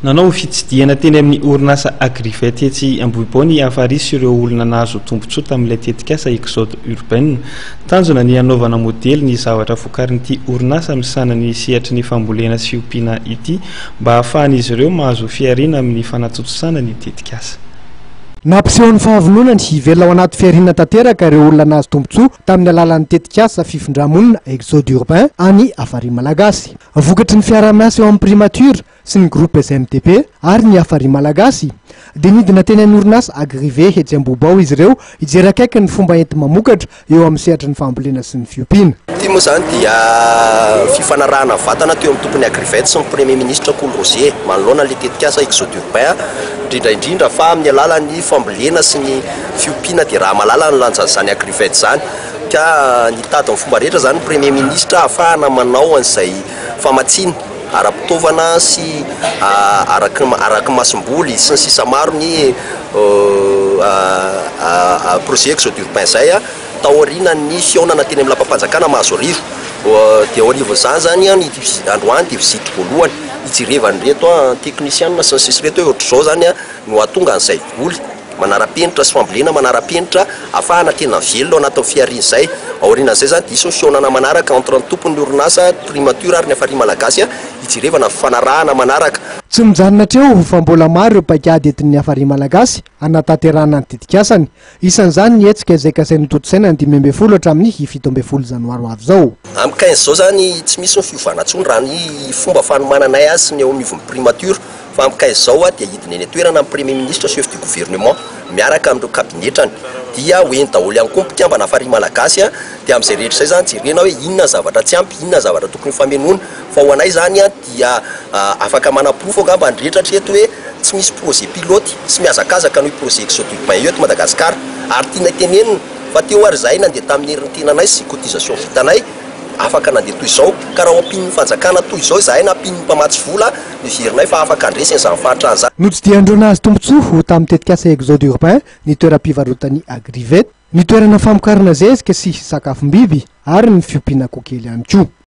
Nanao fitsidihana teny amin'ny orinasa Agrivet etsy Ambohibo afarisy ireo olona nahazo tombotsoa tamin'ilay tetikasa Exode urbaine. Tanjona ny anaovana modely ny zavatra vokarin'ity orinasa amin'ny sanany sehatry ny fambolena sy fiompiana ity mba ahafahan'izy ireo mahazo fiarina amin'ny fanatontosana ny tetikasa. Nampiseho ny fahavonona ny hivelona ao anaty fiarina tanteraka ireo olona nahazo tombotsoa tamin'ny alalan'ny tetikasa fifindramonina Exode urbain any Afary Malagasy. Vokatry ny fiaraha-miasa eo amin'ny primature sy ny groupe SMTP ary ny Afary Malagasy dia nidina teny amin'ny orinasa Agrivet etsy Ambohibo izy ireo hijery akaiky ny fomba enti mamokatra eo amin'ny sehatry ny fambolena sy ny fiompiana. Ity moa zany dia fifanarahana vatana teo amin'ny tompony Agrivet sy ny premier ministre Cool Roger manoloana ilay tetikasa Exode urbain indrindra fa amin'ny alalan'ny fambolena sy ny fiompiana dia raha malala ny lanjan'izany Agrivet zany ka nitady amin'ny fomba rehetra zany premier ministre ahafahana manao an'izay famatsiana ara-pitaovana sy araky masom-boly sy ny sisa maro ny projet Exode urbain zay taoriana ny fiaonana teny amin'ny lampam-panjakana mahazo arivo dia arivo zany zany androany dia visity voalohany ijirevany reto technicien sy ny sisy reto hoe ohatr'izao zany no atonga an'izay voly manara-penitra sy fambolena manara-penitra ahafahana tena velona anatin'ny fiarina izay aorianan'izay zany diso ny fiaonana manaraka entre ny tompony orinasa primature ary ny Afary Malagasy ijirevana fanarahana manaraka. Tsy mijanona treo fa mbola maro ireo paikady entin'ny Afary Malagasy anatanterahana ny tetikasany. Isan'izany ny hetsika izay kasain'ny toto-tsaina ny 12 hatramin'ny 17 janoary ho avy zao. Amin'ny 15 zao zany tsy misy ny fiovanantsony raha ny fomba fanomananay azy sy ny eo anivon'ny primature fa amin'ny 15 zao dia hidina eny toerana amin'ny premier ministre chef du gouvernement miaraka amin'ireo kabinetrany dia hoeny daholo ihany koa mpikambana Afary Malagasy dia amin'izay rehetra izay zany jerena hoe inona zavatra tsy ampy inona zavatra tokony famenoana fa ho anay zany dia afaka manaprofo angamba ny rehetra hatreto hoe tsy misy projet pilote sy miazakazaka noho projet Exode urbain eto Madagasikara ary tiana tenenina fa teo ary zahay nandeha tamin'ny herintenanay sy cotisation vitanay afaka nandeha toy izao ka raha ompin'ny fanjakana toy izao zahay na mpin'ny mpamatsy vola niverinay fa afaka andresiny izany fahatrany zany. Notsidihandreo nahazo tombotsoa ho tamin'ny tetikasa Exode urbain ny toeram-pivarotany Agrivet, ny toerana famokarana zezika sy sakafom-biby ary ny fiompiana kokely ihany koa.